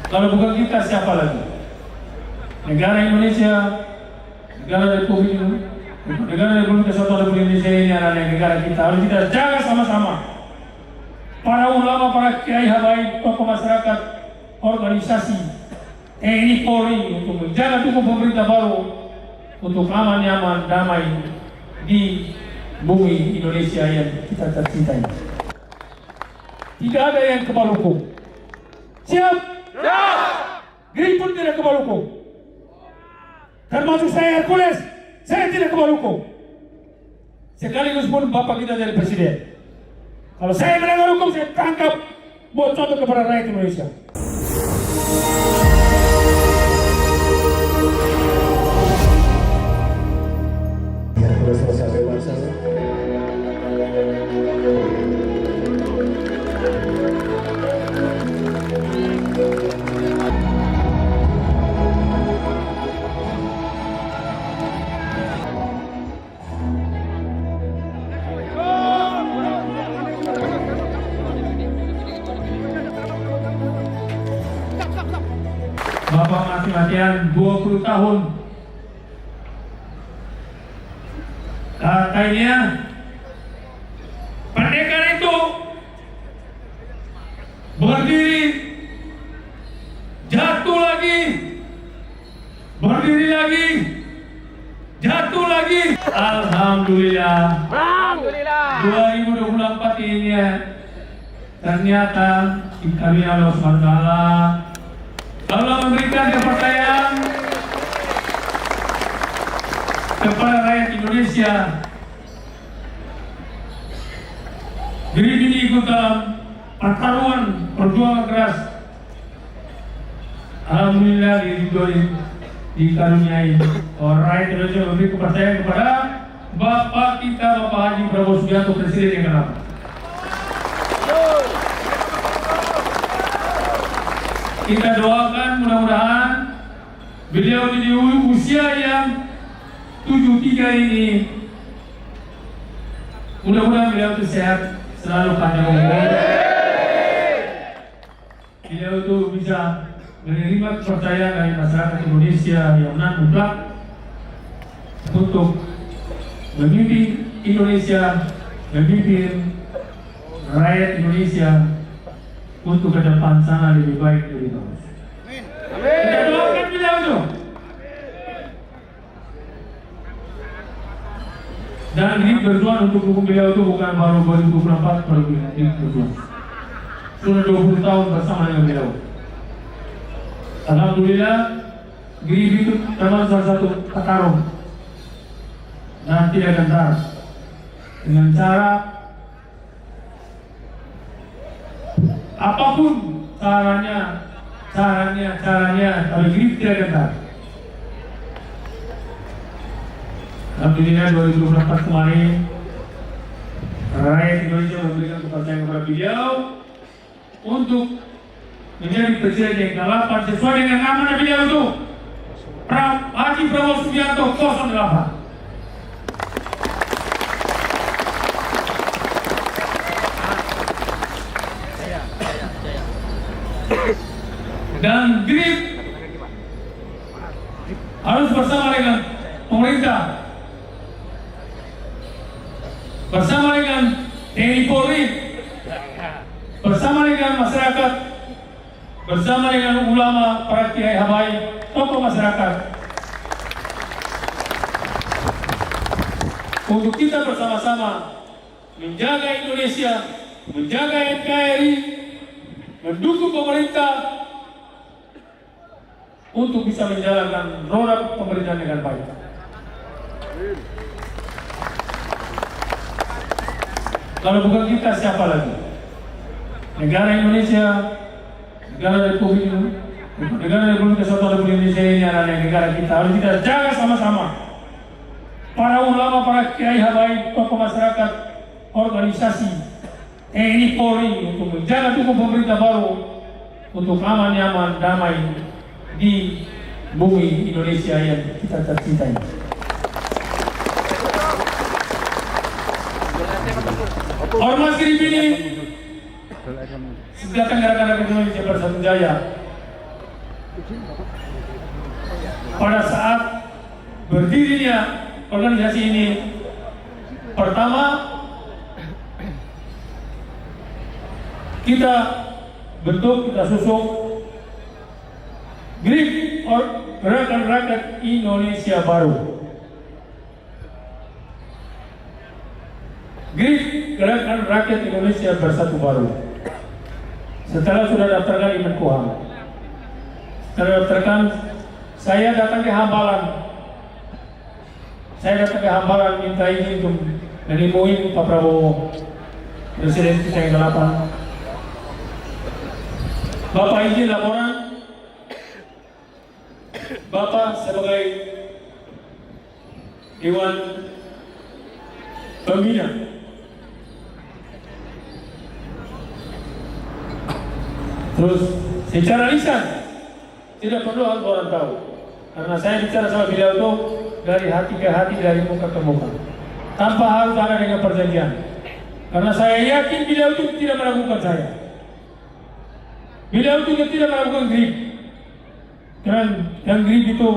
Kalau bukan kita, siapa lagi? Negara Indonesia, negara Republik Kesatuan Republik Indonesia ini adalah negara kita. Harus kita jaga sama-sama. Para ulama, para kiai habaib, tokoh masyarakat, organisasi, TNI Polri untuk menjaga tubuh pemerintah baru untuk aman, nyaman, damai di bumi Indonesia yang kita tercintai. Tidak ada yang kebal hukum. Siap? Siap! Green pun tidak kebal hukum. Termasuk saya Hercules, saya tidak kebal hukum. Sekaligus pun Bapak kita jadi presiden. Kalau saya melanggar hukum, saya tangkap buat contoh kepada rakyat Indonesia. Sudah selesai bebas. Bapak mati-matian 20 tahun. Katanya pendekar itu berdiri, jatuh lagi, berdiri lagi, jatuh lagi. Alhamdulillah. Alhamdulillah. 2024 ini ternyata kami Allah SWT Allah memberikan kepercayaan kepada rakyat Indonesia. Jadi ini ikut dalam pertarungan perjuangan keras. Alhamdulillah dikaruniai rakyat Indonesia memberi kepercayaan kepada Bapak kita, Bapak Haji Prabowo Subianto, Presiden yang ke-6. Kita doakan mudah-mudahan beliau di usia yang 73 ini, mudah-mudahan beliau itu sehat, selalu panjang umur. Beliau itu bisa menerima kepercayaan dari masyarakat Indonesia yang mutlak untuk memimpin Indonesia, memimpin rakyat Indonesia untuk ke depan sana lebih baik, lebih bagus. Kita doakan beliau itu. Dan ini berjuang untuk dukung beliau itu bukan baru 2024, baru ini berjuang. Sudah 20 tahun bersama dengan beliau. Alhamdulillah, Grib itu termasuk salah satu petarung dan tidak gentar dengan cara apapun caranya, kalau Grib tidak gentar. Alhamdulillah 2024 kemarin rakyat Indonesia memberikan kepercayaan kepada beliau untuk menjadi presiden yang ke-8 sesuai dengan amanah beliau itu, Haji Prabowo Subianto 08. Dan Grib harus bersama dengan pemerintah, bersama dengan TNI Polri, bersama dengan masyarakat, bersama dengan ulama, para kiai habaib, tokoh masyarakat, untuk kita bersama-sama menjaga Indonesia, menjaga NKRI, mendukung pemerintah untuk bisa menjalankan roda pemerintahan dengan baik. Kalau bukan kita, siapa lagi? Negara Indonesia, negara Republik Kesatuan Republik Indonesia ini adalah negara kita. Harus kita jaga sama-sama. Para ulama, para kiai habaib, tokoh masyarakat, organisasi, TNI Polri untuk menjaga tubuh pemerintah baru untuk aman, nyaman, damai di bumi Indonesia yang kita tercintai. Ormas Grib ini datang gara-gara Indonesia Bersatu Jaya. pada saat berdirinya organisasi ini, pertama kita bentuk, kita susuk GRIP, Gerakan Rakyat Indonesia Baru. GRIP, Gerakan Rakyat Indonesia Bersatu Baru. Setelah sudah daftarkan di Menkumham, setelah daftarkan, saya datang ke Hambalang. Saya datang ke Hambalang minta izin untuk menemui Pak Prabowo, Presiden kita yang ke-8. Bapak izin laporan, Bapak sebagai Dewan Pembina terus secara lisan, tidak perlu orang tahu, karena saya bicara sama beliau itu dari hati ke hati, dari muka ke muka, tanpa harus ada dengan perjanjian, karena saya yakin beliau itu tidak meragukan saya. Beliau juga tidak melakukan GRIP, karena yang GRIP itu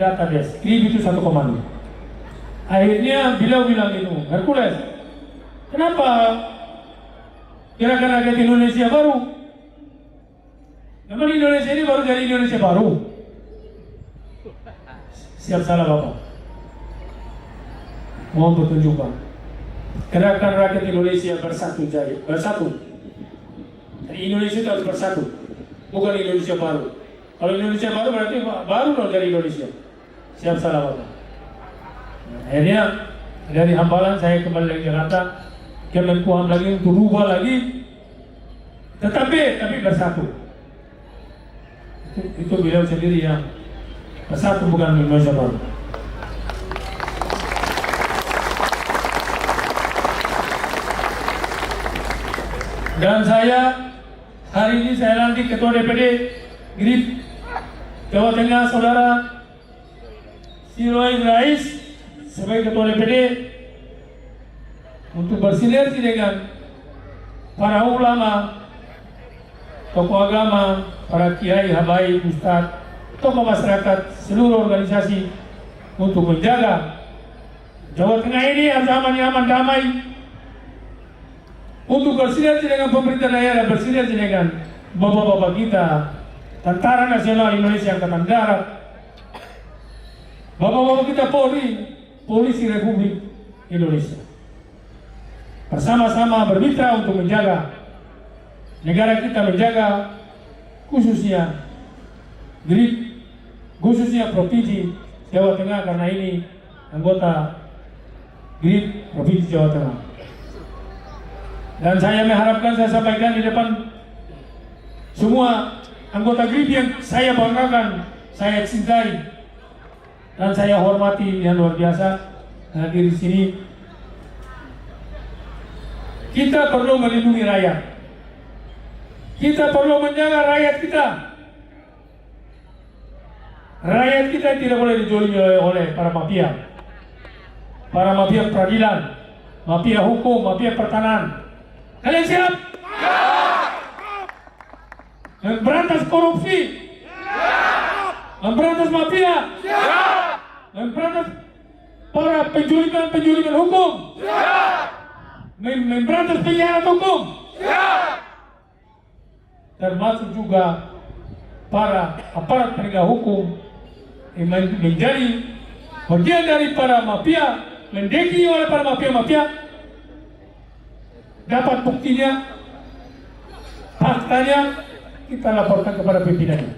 database, GRIP itu satu komando. Akhirnya beliau bilang itu, Hercules, kenapa Gerakan Rakyat Indonesia Baru? Memang Indonesia ini baru dari Indonesia Baru. Siap salah Bapak. Mohon petunjuk Pak. Gerakan Rakyat Indonesia Bersatu Jaya, bersatu. Indonesia itu harus bersatu, bukan Indonesia Baru. Kalau Indonesia Baru berarti baru dong dari Indonesia. Siap salah Bapak. Akhirnya dari Hambalang saya kembali lagi Jakarta, ke Menkumham lagi untuk rubah lagi, tapi bersatu. Itu beliau sendiri yang bersatu, bukan Indonesia Baru. Dan saya hari ini saya lantik Ketua DPD GRIP Jawa Tengah, Saudara Siroin Rais sebagai Ketua DPD, untuk bersinergi dengan para ulama, tokoh agama, para kiai, habaib, ustadz, tokoh masyarakat, seluruh organisasi, untuk menjaga Jawa Tengah ini harus aman, nyaman, damai, untuk bersinergi dengan pemerintah daerah, bersinergi dengan bapak-bapak kita, Tentara Nasional Indonesia Angkatan Darat, bapak-bapak kita Polri, Polisi Republik Indonesia, bersama-sama bermitra untuk menjaga negara kita, menjaga khususnya GRIP, khususnya Provinsi Jawa Tengah, karena ini anggota GRIP Provinsi Jawa Tengah. Dan saya mengharapkan, saya sampaikan di depan semua anggota GRIP yang saya banggakan, saya cintai, dan saya hormati yang luar biasa hadir di sini. Kita perlu melindungi rakyat. Kita perlu menjaga rakyat kita. Rakyat kita tidak boleh dijolimi oleh para mafia. Para mafia peradilan, mafia hukum, mafia pertanahan. Kalian siap? Memberantas korupsi, memberantas mafia, memberantas para penjuliman hukum, memberantas pengkhianat hukum, termasuk juga para aparat penegak hukum yang menjadi bagian dari para mafia, mendekati oleh para mafia-mafia. Dapat buktinya, faktanya, kita laporkan kepada pimpinannya.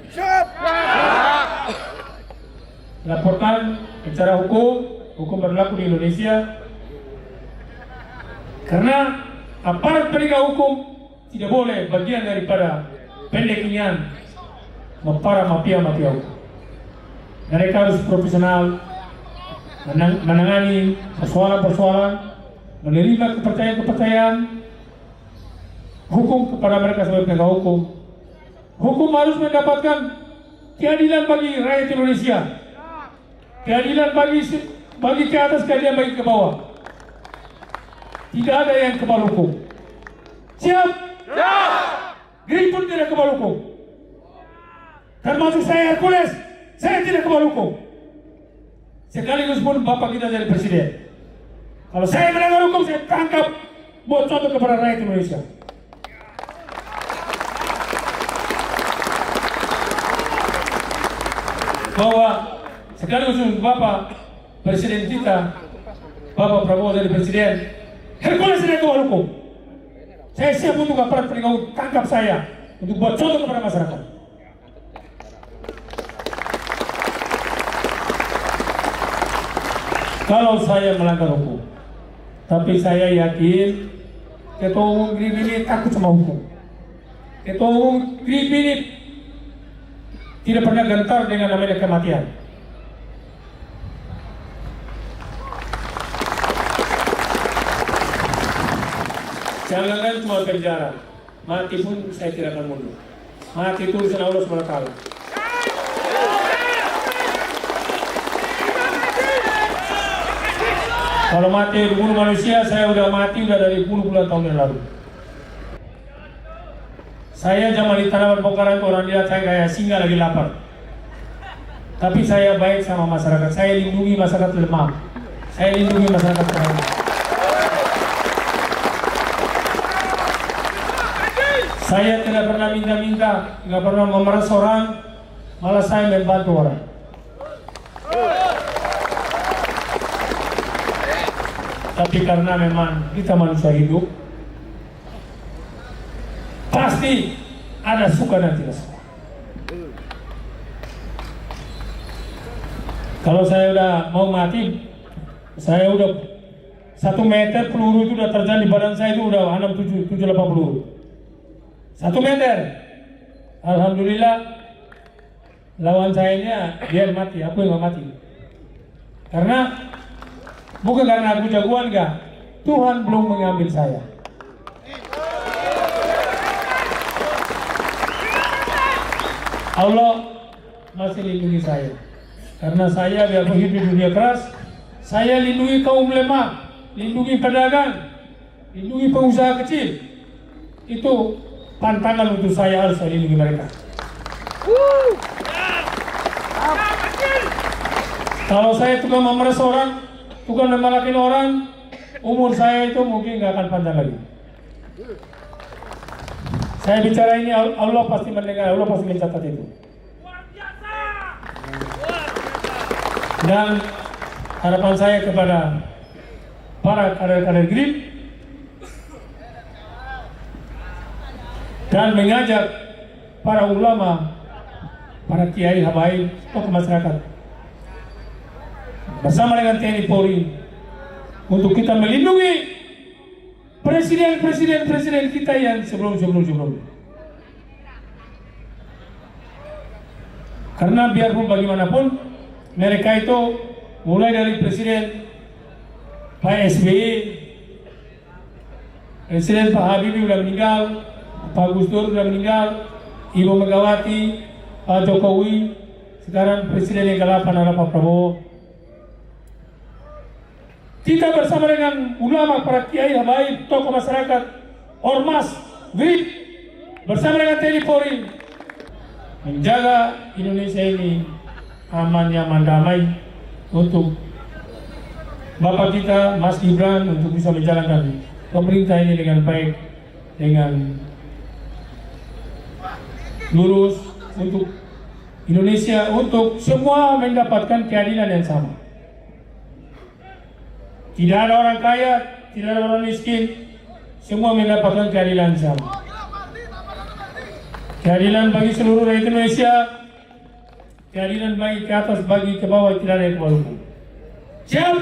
Laporkan secara hukum berlaku di Indonesia. Karena aparat penegak hukum tidak boleh bagian daripada pendekingan para mafia-mafia hukum. Mereka harus profesional, menangani persoalan-persoalan, menerima kepercayaan-kepercayaan hukum kepada mereka sebagai penegak hukum. Hukum harus mendapatkan keadilan bagi rakyat Indonesia, keadilan bagi ke atas, keadilan bagi ke bawah. Tidak ada yang kebal hukum. Siap? GRIP pun tidak kebal hukum. termasuk saya Hercules, saya tidak kebal hukum. Sekaligus pun Bapak kita jadi presiden. Kalau saya melanggar hukum, saya tangkap buat contoh kepada rakyat Indonesia. Bahwa sekaligus Bapak presiden kita, Bapak Prabowo jadi presiden, Hercules tidak kebal hukum. Saya siap untuk aparat penegak hukum tangkap saya untuk buat contoh kepada masyarakat. Kalau saya melanggar hukum, tapi saya yakin Ketua Umum GRIP ini takut sama hukum. Ketua Umum GRIP ini tidak pernah gentar dengan namanya kematian. Jangan cuma penjara, mati pun saya tidak akan mundur. Mati itu urusan Allah SWT. Kalau mati dibunuh manusia, saya udah mati udah dari puluhan tahun yang lalu. Saya zaman di Tanaman Pokhara itu orang lihat saya kayak singa lagi lapar. Tapi saya baik sama masyarakat. Saya lindungi masyarakat lemah. Saya lindungi masyarakat lemah. Saya tidak pernah minta-minta, nggak pernah memeras orang, malah saya membantu orang. Tapi karena memang kita manusia hidup, pasti ada suka dan tidak suka. Kalau saya udah mau mati, saya udah 1 meter peluru itu udah terjadi di badan saya itu udah 6-7-8 peluru. 1 meter. Alhamdulillah lawan saya dia mati, aku yang gak mati. Karena bukan karena aku jagoan enggak, Tuhan belum mengambil saya. Allah masih lindungi saya. Karena saya biarpun hidup di dunia keras, saya lindungi kaum lemah, lindungi pedagang, lindungi pengusaha kecil. Itu pantangan untuk saya, harus saya lindungi mereka. Kalau saya tukang memeras orang, tukang memalakin orang, umur saya itu mungkin nggak akan panjang lagi. Saya bicara ini, Allah pasti mendengar, Allah pasti mencatat itu. Dan harapan saya kepada para kader-kader GRIP dan mengajak para ulama, para kiai habaib, tokoh masyarakat bersama dengan TNI Polri untuk kita melindungi presiden kita yang sebelum. Karena biarpun bagaimanapun mereka itu mulai dari presiden Pak SBY, presiden Pak Habibie sudah meninggal, Pak Gus Dur sudah meninggal, Ibu Megawati, Pak Jokowi, sekarang presiden yang ke-8 adalah Pak Prabowo. Kita bersama dengan ulama, para kiai, habaib, tokoh masyarakat, ormas, GRIP, bersama dengan TNI Polri menjaga Indonesia ini aman, nyaman, damai untuk Bapak kita, Mas Gibran, untuk bisa menjalankan pemerintah ini dengan baik, dengan lurus untuk Indonesia, untuk semua mendapatkan keadilan yang sama. Tidak ada orang kaya, tidak ada orang miskin, semua mendapatkan keadilan yang sama. Keadilan bagi seluruh rakyat Indonesia, keadilan bagi ke atas, bagi ke bawah, tidak ada yang kebal hukum. Siap?